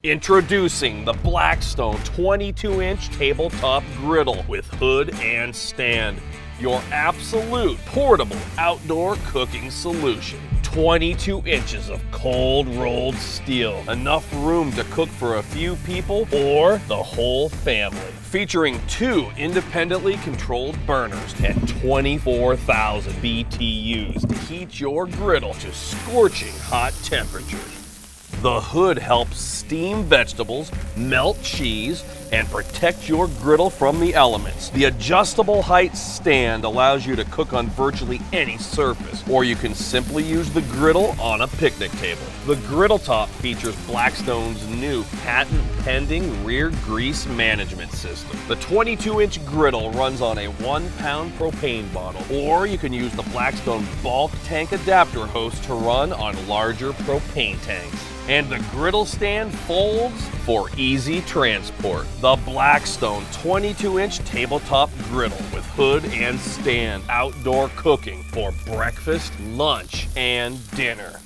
Introducing the Blackstone 22-inch tabletop griddle with hood and stand. Your absolute portable outdoor cooking solution. 22 inches of cold rolled steel. Enough room to cook for a few people or the whole family. Featuring 2 independently controlled burners and 24,000 BTUs to heat your griddle to scorching hot temperatures. The hood helps steam vegetables, melt cheese, and protect your griddle from the elements. The adjustable height stand allows you to cook on virtually any surface, or you can simply use the griddle on a picnic table. The griddle top features Blackstone's new patent-pending rear grease management system. The 22-inch griddle runs on a 1-pound propane bottle, or you can use the Blackstone bulk tank adapter hose to run on larger propane tanks. And the griddle stand folds for easy transport. The Blackstone 22-inch tabletop griddle with hood and stand. Outdoor cooking for breakfast, lunch, and dinner.